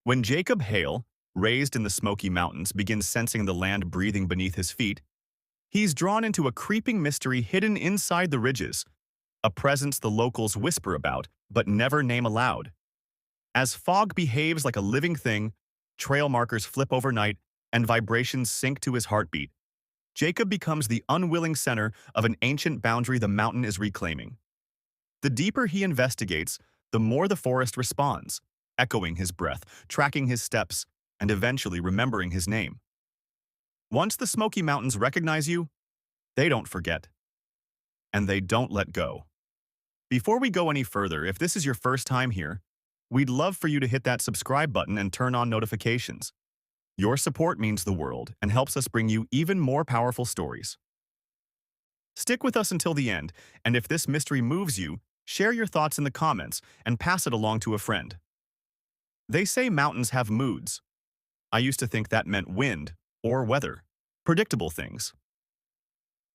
When Jacob Hale, raised in the Smoky Mountains, begins sensing the land breathing beneath his feet, he's drawn into a creeping mystery hidden inside the ridges, a presence the locals whisper about but never name aloud. As fog behaves like a living thing, trail markers flip overnight, and vibrations sync to his heartbeat, Jacob becomes the unwilling center of an ancient boundary the mountain is reclaiming. The deeper he investigates, the more the forest responds, echoing his breath, tracking his steps, and eventually remembering his name. Once the Smoky Mountains recognize you, they don't forget, and they don't let go. Before we go any further, if this is your first time here, we'd love for you to hit that subscribe button and turn on notifications. Your support means the world and helps us bring you even more powerful stories. Stick with us until the end, and if this mystery moves you, share your thoughts in the comments and pass it along to a friend. They say mountains have moods. I used to think that meant wind or weather, predictable things.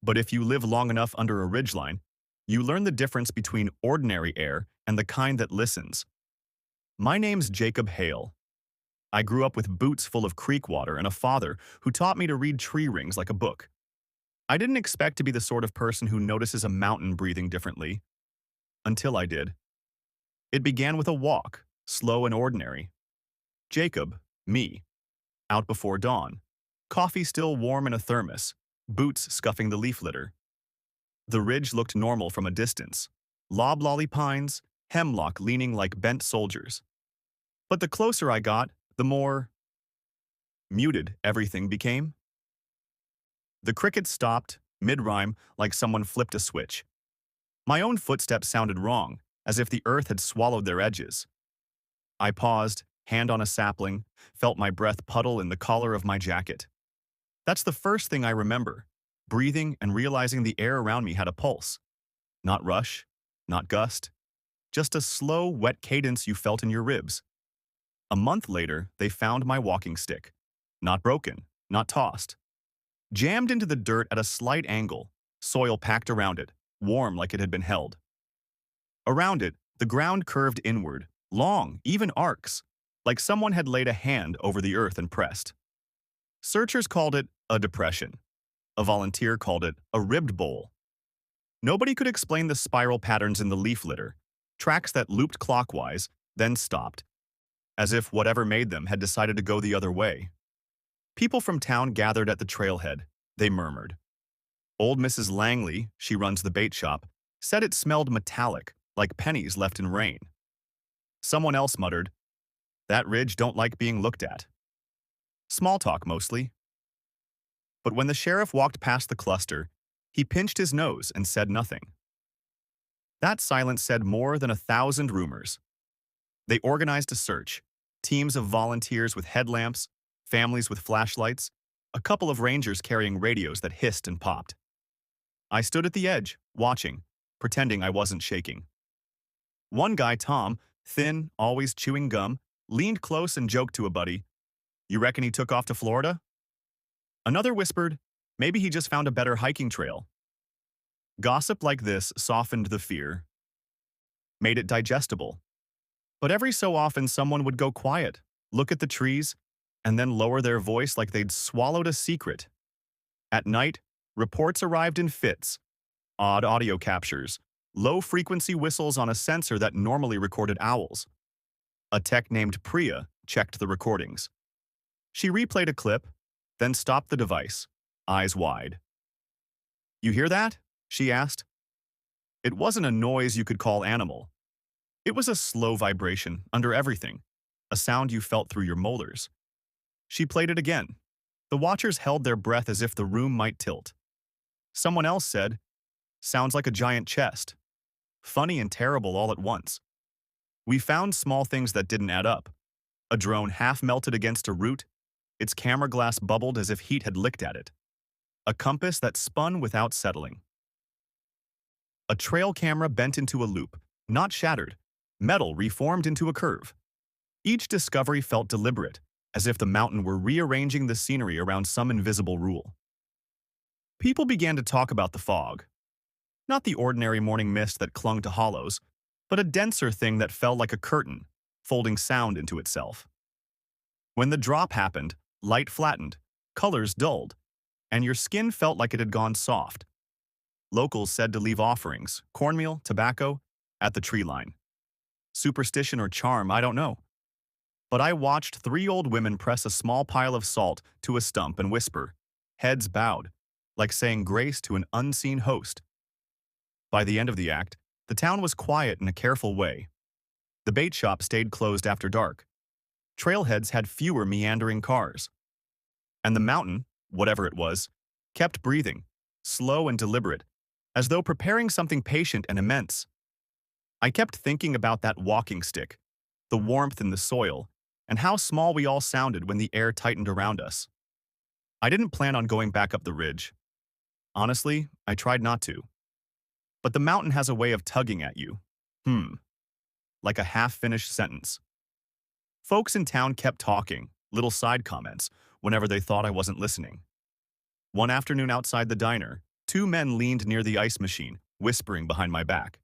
But if you live long enough under a ridgeline, you learn the difference between ordinary air and the kind that listens. My name's Jacob Hale. I grew up with boots full of creek water and a father who taught me to read tree rings like a book. I didn't expect to be the sort of person who notices a mountain breathing differently, until I did. It began with a walk, slow and ordinary. Jacob, me, out before dawn, coffee still warm in a thermos, boots scuffing the leaf litter. The ridge looked normal from a distance, loblolly pines, hemlock leaning like bent soldiers. But the closer I got, the more muted everything became. The crickets stopped, mid-rhyme, like someone flipped a switch. My own footsteps sounded wrong, as if the earth had swallowed their edges. I paused, hand on a sapling, felt my breath puddle in the collar of my jacket. That's the first thing I remember, breathing and realizing the air around me had a pulse. Not rush, not gust, just a slow, wet cadence you felt in your ribs. A month later, they found my walking stick. Not broken, not tossed. Jammed into the dirt at a slight angle, soil packed around it, warm like it had been held. Around it, the ground curved inward, long, even arcs, like someone had laid a hand over the earth and pressed. Searchers called it a depression. A volunteer called it a ribbed bowl. Nobody could explain the spiral patterns in the leaf litter, tracks that looped clockwise, then stopped, as if whatever made them had decided to go the other way. People from town gathered at the trailhead. They murmured. Old Mrs. Langley, she runs the bait shop, said it smelled metallic, like pennies left in rain. Someone else muttered, "That ridge don't like being looked at." Small talk mostly. But when the sheriff walked past the cluster, he pinched his nose and said nothing. That silence said more than 1,000 rumors. They organized a search, teams of volunteers with headlamps, families with flashlights, a couple of rangers carrying radios that hissed and popped. I stood at the edge, watching, pretending I wasn't shaking. One guy, Tom, thin, always chewing gum, leaned close and joked to a buddy, "You reckon he took off to Florida?" Another whispered, "Maybe he just found a better hiking trail." Gossip like this softened the fear, made it digestible. But every so often someone would go quiet, look at the trees, and then lower their voice like they'd swallowed a secret. At night, reports arrived in fits, odd audio captures, low-frequency whistles on a sensor that normally recorded owls. A tech named Priya checked the recordings. She replayed a clip, then stopped the device, eyes wide. "You hear that?" she asked. It wasn't a noise you could call animal. It was a slow vibration under everything, a sound you felt through your molars. She played it again. The watchers held their breath as if the room might tilt. Someone else said, "Sounds like a giant chest." Funny and terrible all at once. We found small things that didn't add up. A drone half melted against a root, its camera glass bubbled as if heat had licked at it. A compass that spun without settling. A trail camera bent into a loop, not shattered, metal reformed into a curve. Each discovery felt deliberate, as if the mountain were rearranging the scenery around some invisible rule. People began to talk about the fog. Not the ordinary morning mist that clung to hollows, but a denser thing that fell like a curtain, folding sound into itself. When the drop happened, light flattened, colors dulled, and your skin felt like it had gone soft. Locals said to leave offerings, cornmeal, tobacco, at the tree line. Superstition or charm, I don't know. But I watched three old women press a small pile of salt to a stump and whisper, heads bowed, like saying grace to an unseen host. By the end of the act, the town was quiet in a careful way. The bait shop stayed closed after dark. Trailheads had fewer meandering cars. And the mountain, whatever it was, kept breathing, slow and deliberate, as though preparing something patient and immense. I kept thinking about that walking stick, the warmth in the soil, and how small we all sounded when the air tightened around us. I didn't plan on going back up the ridge. Honestly, I tried not to. But the mountain has a way of tugging at you. Like a half-finished sentence. Folks in town kept talking, little side comments, whenever they thought I wasn't listening. One afternoon outside the diner, two men leaned near the ice machine, whispering behind my back.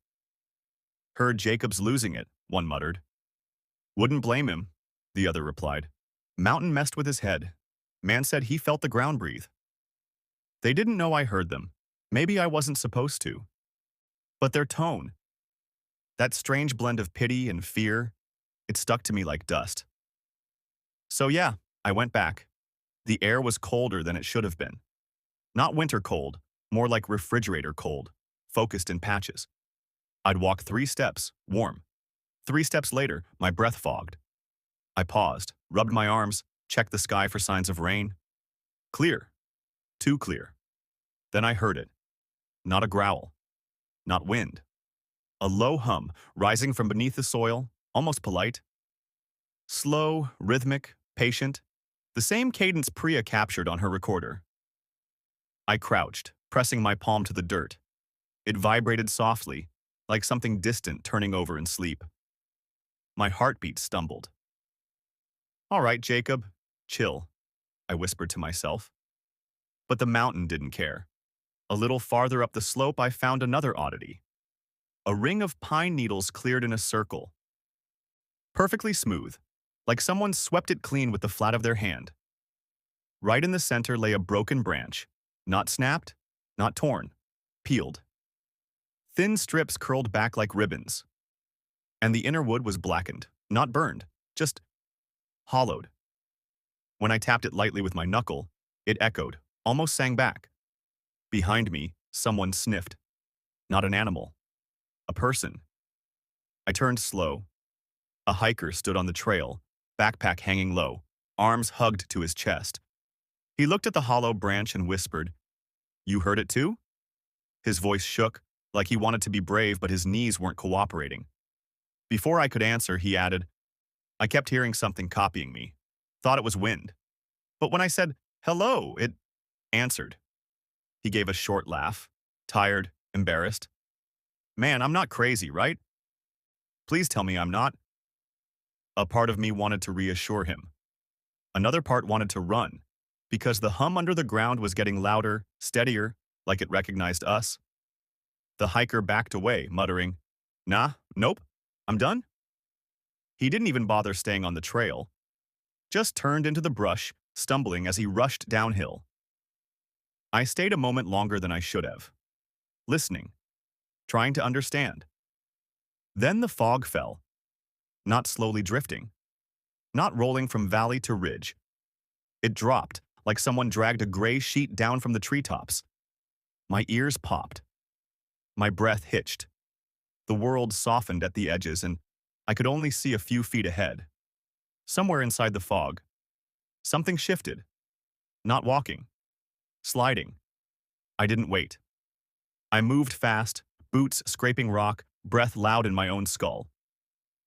Heard Jacob's losing it, one muttered. Wouldn't blame him, the other replied. Mountain messed with his head. Man said he felt the ground breathe. They didn't know I heard them. Maybe I wasn't supposed to. But their tone, that strange blend of pity and fear, it stuck to me like dust. So yeah, I went back. The air was colder than it should have been. Not winter cold, more like refrigerator cold, focused in patches. I'd walk 3 steps, warm. 3 steps later, my breath fogged. I paused, rubbed my arms, checked the sky for signs of rain. Clear. Too clear. Then I heard it. Not a growl. Not wind. A low hum, rising from beneath the soil, almost polite. Slow, rhythmic, patient. The same cadence Priya captured on her recorder. I crouched, pressing my palm to the dirt. It vibrated softly, like something distant turning over in sleep. My heartbeat stumbled. All right, Jacob, chill, I whispered to myself. But the mountain didn't care. A little farther up the slope, I found another oddity. A ring of pine needles cleared in a circle. Perfectly smooth, like someone swept it clean with the flat of their hand. Right in the center lay a broken branch, not snapped, not torn, peeled. Thin strips curled back like ribbons. And the inner wood was blackened, not burned, just hollowed. When I tapped it lightly with my knuckle, it echoed, almost sang back. Behind me, someone sniffed. Not an animal. A person. I turned slow. A hiker stood on the trail, backpack hanging low, arms hugged to his chest. He looked at the hollow branch and whispered, "You heard it too?" His voice shook, like he wanted to be brave, but his knees weren't cooperating. Before I could answer, he added, "I kept hearing something copying me. Thought it was wind. But when I said, 'Hello,' it answered." He gave a short laugh, tired, embarrassed. "Man, I'm not crazy, right? Please tell me I'm not." A part of me wanted to reassure him. Another part wanted to run, because the hum under the ground was getting louder, steadier, like it recognized us. The hiker backed away, muttering, "Nah, nope, I'm done." He didn't even bother staying on the trail, just turned into the brush, stumbling as he rushed downhill. I stayed a moment longer than I should have, listening, trying to understand. Then the fog fell, not slowly drifting, not rolling from valley to ridge. It dropped, like someone dragged a gray sheet down from the treetops. My ears popped. My breath hitched. The world softened at the edges, and I could only see a few feet ahead. Somewhere inside the fog, something shifted. Not walking. Sliding. I didn't wait. I moved fast, boots scraping rock, breath loud in my own skull.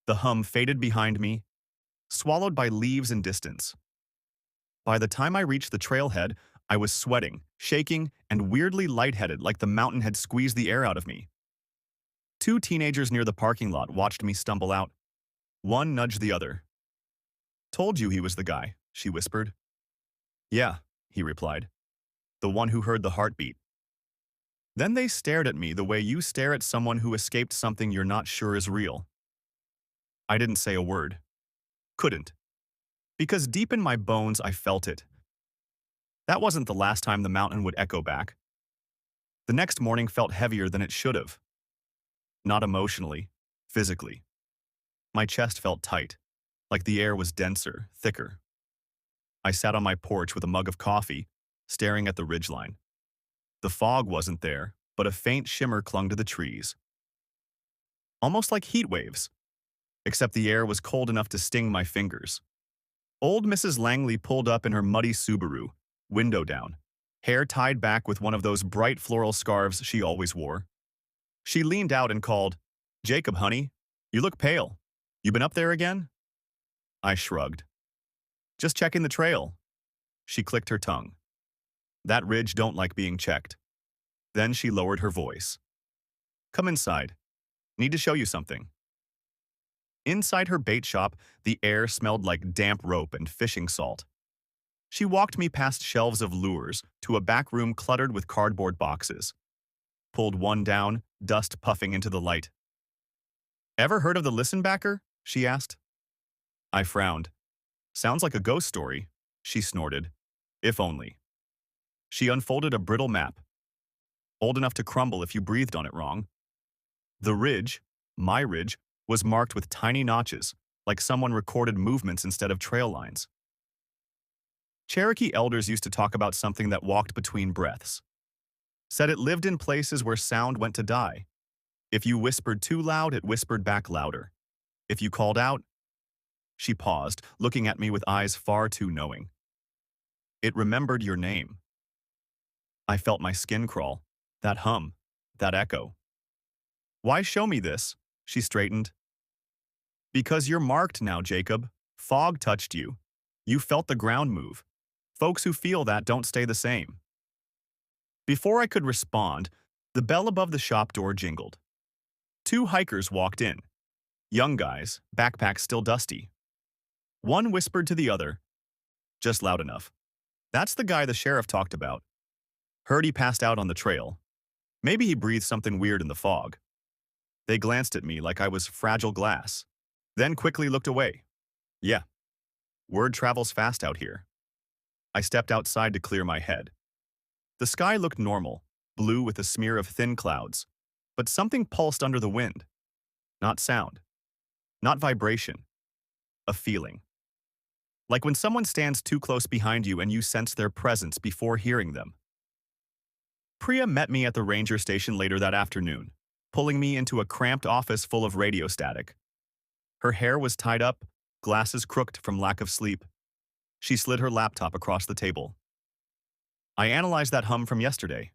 The hum faded behind me, swallowed by leaves and distance. By the time I reached the trailhead, I was sweating, shaking, and weirdly lightheaded, like the mountain had squeezed the air out of me. 2 teenagers near the parking lot watched me stumble out. One nudged the other. "Told you he was the guy," she whispered. "Yeah," he replied. "The one who heard the heartbeat." Then they stared at me the way you stare at someone who escaped something you're not sure is real. I didn't say a word. Couldn't. because deep in my bones I felt it. That wasn't the last time the mountain would echo back. The next morning felt heavier than it should have. Not emotionally, physically. My chest felt tight, like the air was denser, thicker. I sat on my porch with a mug of coffee, staring at the ridgeline. The fog wasn't there, but a faint shimmer clung to the trees. Almost like heat waves, except the air was cold enough to sting my fingers. Old Mrs. Langley pulled up in her muddy Subaru, window down, hair tied back with one of those bright floral scarves she always wore. She leaned out and called, "Jacob, honey, you look pale. You been up there again?" I shrugged. "Just checking the trail." She clicked her tongue. "That ridge don't like being checked." Then she lowered her voice. "Come inside. Need to show you something." Inside her bait shop, the air smelled like damp rope and fishing salt. She walked me past shelves of lures to a back room cluttered with cardboard boxes. Pulled one down, dust puffing into the light. "Ever heard of the Listenbacker?" she asked. I frowned. "Sounds like a ghost story," she snorted. "If only." She unfolded a brittle map, old enough to crumble if you breathed on it wrong. The ridge, my ridge, was marked with tiny notches, like someone recorded movements instead of trail lines. Cherokee elders used to talk about something that walked between breaths. Said it lived in places where sound went to die. If you whispered too loud, it whispered back louder. If you called out— She paused, looking at me with eyes far too knowing. "It remembered your name." I felt my skin crawl, that hum, that echo. "Why show me this?" she straightened. "Because you're marked now, Jacob. Fog touched you. You felt the ground move. Folks who feel that don't stay the same." Before I could respond, the bell above the shop door jingled. 2 hikers walked in. Young guys, backpacks still dusty. One whispered to the other, just loud enough, "That's the guy the sheriff talked about. Heard he passed out on the trail. Maybe he breathed something weird in the fog." They glanced at me like I was fragile glass, then quickly looked away. Yeah, word travels fast out here. I stepped outside to clear my head. The sky looked normal, blue with a smear of thin clouds, but something pulsed under the wind. Not sound, not vibration, a feeling. Like when someone stands too close behind you and you sense their presence before hearing them. Priya met me at the ranger station later that afternoon, pulling me into a cramped office full of radio static. Her hair was tied up, glasses crooked from lack of sleep. She slid her laptop across the table. I analyzed that hum from yesterday.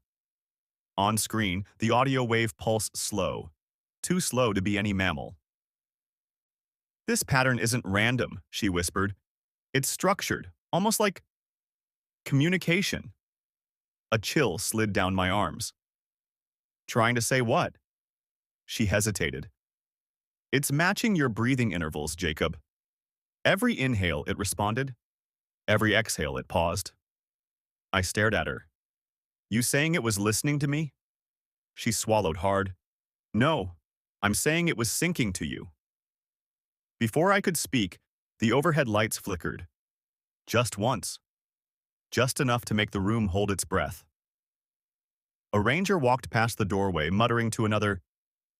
On screen, the audio wave pulsed slow, too slow to be any mammal. "This pattern isn't random," she whispered. "It's structured, almost like communication." A chill slid down my arms. "Trying to say what?" She hesitated. "It's matching your breathing intervals, Jacob." Every inhale, it responded. Every exhale, it paused. I stared at her. "You saying it was listening to me?" She swallowed hard. "No, I'm saying it was syncing to you." Before I could speak, the overhead lights flickered. Just once. Just enough to make the room hold its breath. A ranger walked past the doorway, muttering to another,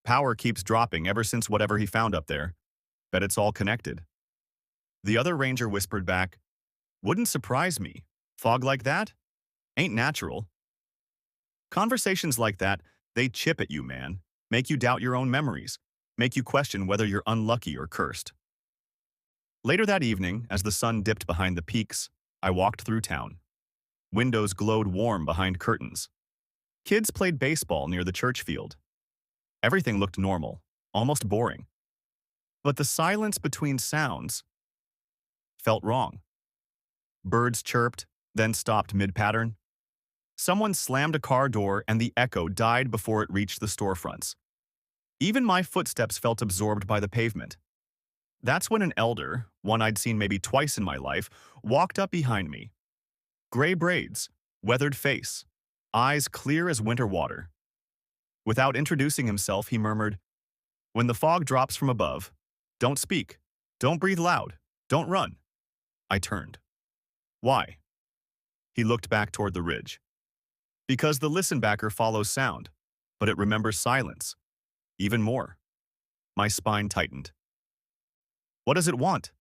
"Power keeps dropping ever since whatever he found up there. Bet it's all connected." The other ranger whispered back, "Wouldn't surprise me. Fog like that? Ain't natural." Conversations like that, they chip at you, man. Make you doubt your own memories. Make you question whether you're unlucky or cursed. Later that evening, as the sun dipped behind the peaks, I walked through town. Windows glowed warm behind curtains. Kids played baseball near the church field. Everything looked normal, almost boring. But the silence between sounds felt wrong. Birds chirped, then stopped mid-pattern. Someone slammed a car door and the echo died before it reached the storefronts. Even my footsteps felt absorbed by the pavement. That's when an elder, one I'd seen maybe twice in my life, walked up behind me. Gray braids, weathered face, eyes clear as winter water. Without introducing himself, he murmured, "When the fog drops from above, don't speak, don't breathe loud, don't run. I turned. Why? He looked back toward the ridge. Because the listen-backer follows sound, but it remembers silence. Even more. My spine tightened. What does it want?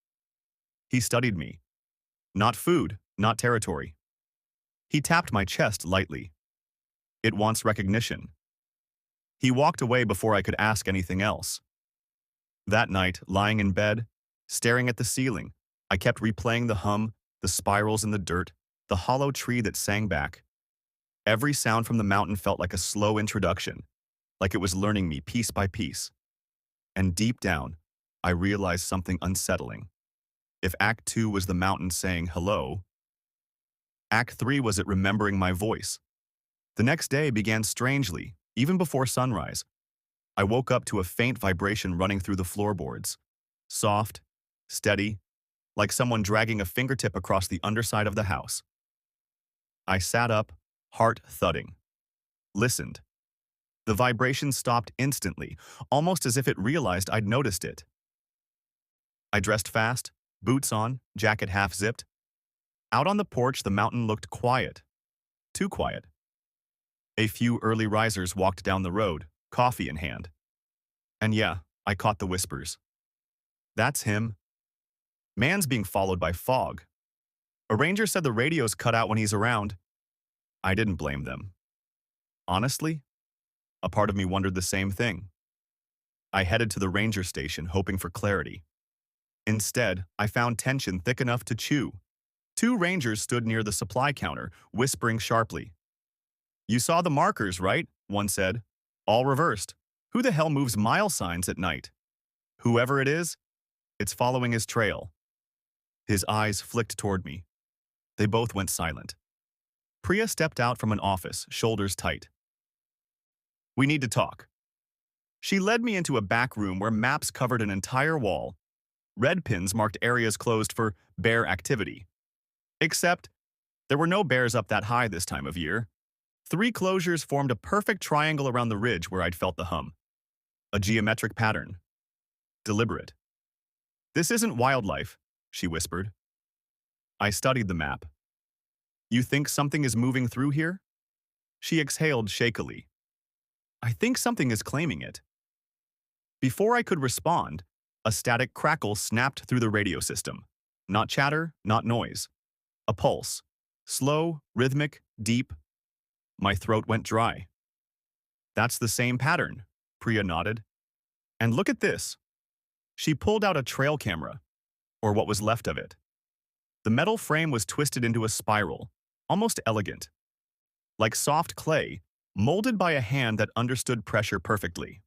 He studied me. Not food, not territory. He tapped my chest lightly. It wants recognition. He walked away before I could ask anything else. That night, lying in bed, staring at the ceiling, I kept replaying the hum, the spirals in the dirt, the hollow tree that sang back. Every sound from the mountain felt like a slow introduction, like it was learning me piece by piece. And deep down, I realized something unsettling. If Act 2 was the mountain saying hello, Act 3 was it remembering my voice. The next day began strangely, even before sunrise. I woke up to a faint vibration running through the floorboards. Soft, steady, like someone dragging a fingertip across the underside of the house. I sat up, heart thudding. Listened. The vibration stopped instantly, almost as if it realized I'd noticed it. I dressed fast, boots on, jacket half-zipped. Out on the porch, the mountain looked quiet. Too quiet. A few early risers walked down the road, coffee in hand. And yeah, I caught the whispers. That's him. Man's being followed by fog. A ranger said the radio's cut out when he's around. I didn't blame them. Honestly, a part of me wondered the same thing. I headed to the ranger station, hoping for clarity. Instead, I found tension thick enough to chew. Two rangers stood near the supply counter, whispering sharply. You saw the markers, right? One said. All reversed. Who the hell moves mile signs at night? Whoever it is, it's following his trail. His eyes flicked toward me. They both went silent. Priya stepped out from an office, shoulders tight. We need to talk. She led me into a back room where maps covered an entire wall. Red pins marked areas closed for bear activity. Except, there were no bears up that high this time of year. 3 closures formed a perfect triangle around the ridge where I'd felt the hum. A geometric pattern. Deliberate. This isn't wildlife, she whispered. I studied the map. You think something is moving through here? She exhaled shakily. I think something is claiming it. Before I could respond, a static crackle snapped through the radio system. Not chatter, not noise. A pulse. Slow, rhythmic, deep. My throat went dry. That's the same pattern, Priya nodded. And look at this. She pulled out a trail camera, or what was left of it. The metal frame was twisted into a spiral, almost elegant. Like soft clay, molded by a hand that understood pressure perfectly.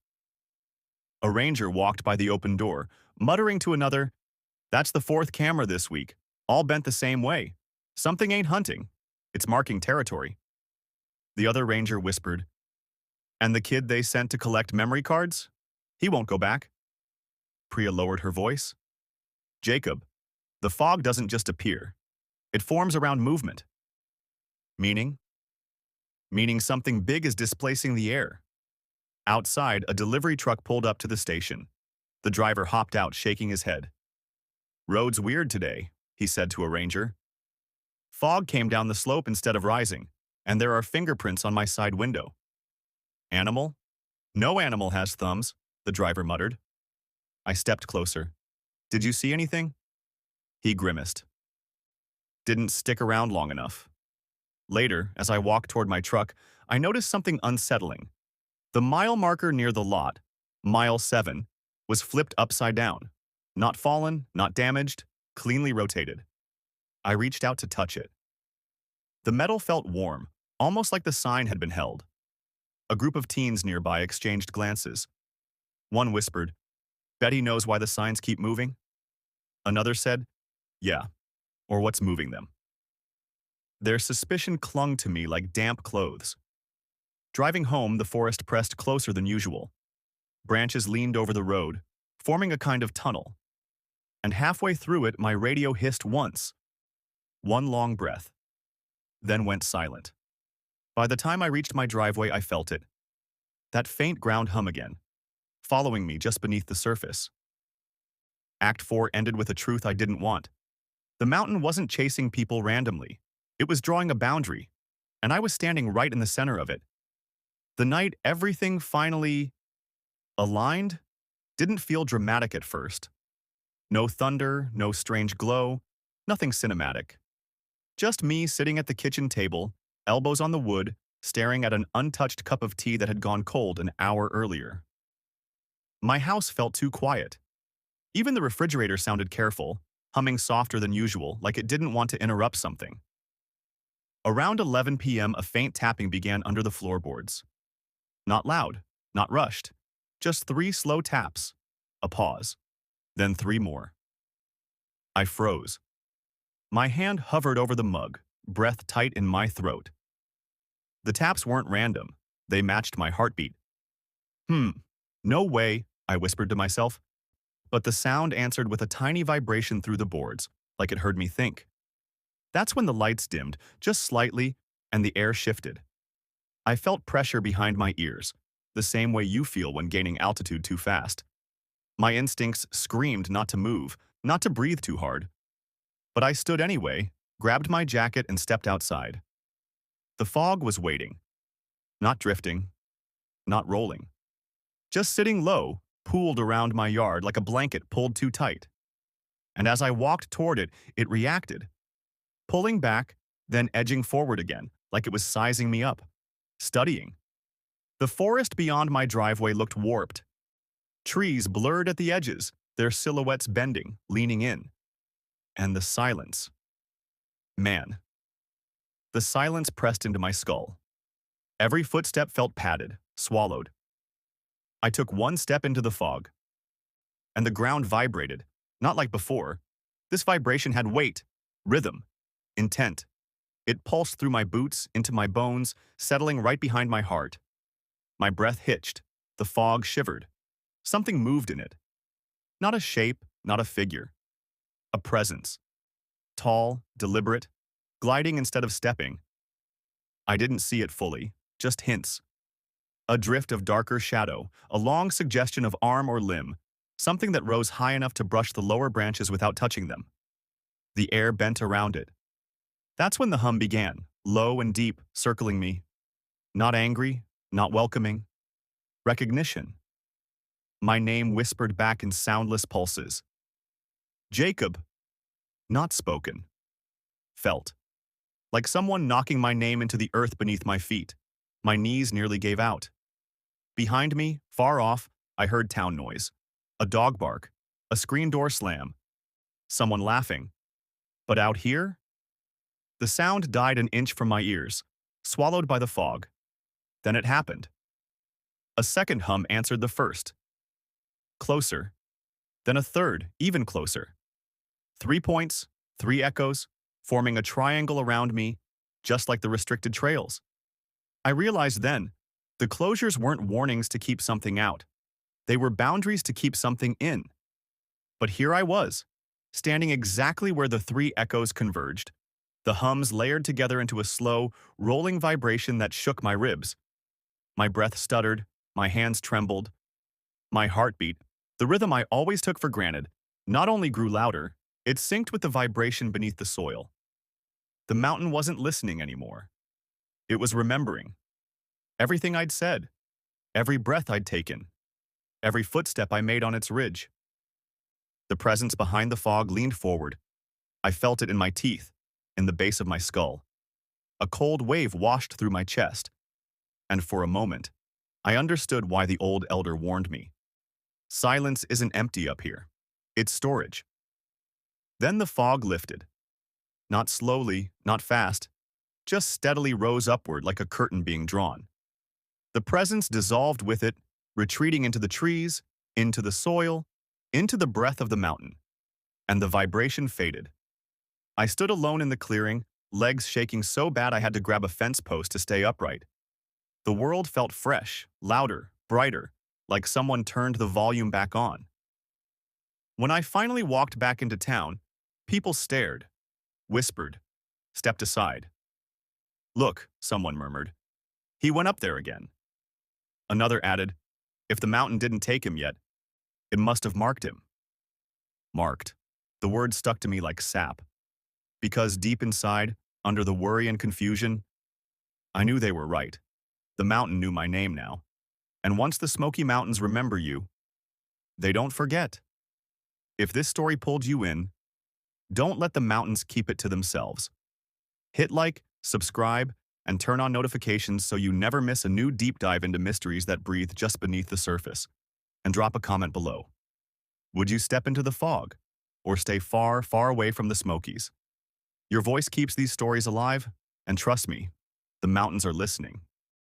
A ranger walked by the open door, muttering to another, That's the 4th camera this week, all bent the same way. Something ain't hunting. It's marking territory. The other ranger whispered, And the kid they sent to collect memory cards? He won't go back. Priya lowered her voice. Jacob, the fog doesn't just appear. It forms around movement. Meaning? Meaning something big is displacing the air. Outside, a delivery truck pulled up to the station. The driver hopped out, shaking his head. Road's weird today, he said to a ranger. Fog came down the slope instead of rising, and there are fingerprints on my side window. Animal? No animal has thumbs, the driver muttered. I stepped closer. Did you see anything? He grimaced. Didn't stick around long enough. Later, as I walked toward my truck, I noticed something unsettling. The mile marker near the lot, mile 7, was flipped upside down. Not fallen, not damaged, cleanly rotated. I reached out to touch it. The metal felt warm, almost like the sign had been held. A group of teens nearby exchanged glances. One whispered, Betty knows why the signs keep moving. Another said, Yeah, or what's moving them. Their suspicion clung to me like damp clothes. Driving home, the forest pressed closer than usual. Branches leaned over the road, forming a kind of tunnel. And halfway through it, my radio hissed once. One long breath. Then went silent. By the time I reached my driveway, I felt it. That faint ground hum again, following me just beneath the surface. Act 4 ended with a truth I didn't want. The mountain wasn't chasing people randomly. It was drawing a boundary, and I was standing right in the center of it. The night everything finally aligned didn't feel dramatic at first. No thunder, no strange glow, nothing cinematic. Just me sitting at the kitchen table, elbows on the wood, staring at an untouched cup of tea that had gone cold an hour earlier. My house felt too quiet. Even the refrigerator sounded careful, humming softer than usual, like it didn't want to interrupt something. Around 11 p.m., a faint tapping began under the floorboards. Not loud, not rushed, just 3 slow taps, a pause, then 3 more. I froze. My hand hovered over the mug, breath tight in my throat. The taps weren't random. They matched my heartbeat. No way, I whispered to myself. But the sound answered with a tiny vibration through the boards, like it heard me think. That's when the lights dimmed, just slightly, and the air shifted. I felt pressure behind my ears, the same way you feel when gaining altitude too fast. My instincts screamed not to move, not to breathe too hard. But I stood anyway, grabbed my jacket and stepped outside. The fog was waiting. Not drifting, not rolling. Just sitting low, pooled around my yard like a blanket pulled too tight. And as I walked toward it, it reacted. Pulling back, then edging forward again, like it was sizing me up. Studying. The forest beyond my driveway looked warped. Trees blurred at the edges, their silhouettes bending, leaning in. And the silence. Man. The silence pressed into my skull. Every footstep felt padded, swallowed. I took one step into the fog. And the ground vibrated, not like before. This vibration had weight, rhythm, intent. It pulsed through my boots, into my bones, settling right behind my heart. My breath hitched. The fog shivered. Something moved in it. Not a shape, not a figure. A presence. Tall, deliberate, gliding instead of stepping. I didn't see it fully, just hints. A drift of darker shadow, a long suggestion of arm or limb, something that rose high enough to brush the lower branches without touching them. The air bent around it. That's when the hum began, low and deep, circling me. Not angry, not welcoming. Recognition. My name whispered back in soundless pulses. Jacob. Not spoken. Felt. Like someone knocking my name into the earth beneath my feet. My knees nearly gave out. Behind me, far off, I heard town noise. A dog bark. A screen door slam. Someone laughing. But out here? The sound died an inch from my ears, swallowed by the fog. Then it happened. A second hum answered the first. Closer. Then a third, even closer. 3 points, 3 echoes, forming a triangle around me, just like the restricted trails. I realized then, the closures weren't warnings to keep something out. They were boundaries to keep something in. But here I was, standing exactly where the 3 echoes converged. The hums layered together into a slow, rolling vibration that shook my ribs. My breath stuttered, my hands trembled. My heartbeat, the rhythm I always took for granted, not only grew louder, it synced with the vibration beneath the soil. The mountain wasn't listening anymore. It was remembering. Everything I'd said, every breath I'd taken, every footstep I made on its ridge. The presence behind the fog leaned forward. I felt it in my teeth, in the base of my skull. A cold wave washed through my chest. And for a moment, I understood why the old elder warned me. Silence isn't empty up here. It's storage. Then the fog lifted. Not slowly, not fast, just steadily rose upward like a curtain being drawn. The presence dissolved with it, retreating into the trees, into the soil, into the breath of the mountain. And the vibration faded. I stood alone in the clearing, legs shaking so bad I had to grab a fence post to stay upright. The world felt fresh, louder, brighter, like someone turned the volume back on. When I finally walked back into town, people stared, whispered, stepped aside. "Look," someone murmured. "He went up there again." Another added, "If the mountain didn't take him yet, it must have marked him." Marked. The word stuck to me like sap. Because deep inside, under the worry and confusion, I knew they were right. The mountain knew my name now. And once the Smoky Mountains remember you, they don't forget. If this story pulled you in, don't let the mountains keep it to themselves. Hit like, subscribe, and turn on notifications so you never miss a new deep dive into mysteries that breathe just beneath the surface. And drop a comment below. Would you step into the fog or stay far, far away from the Smokies? Your voice keeps these stories alive, and trust me, the mountains are listening.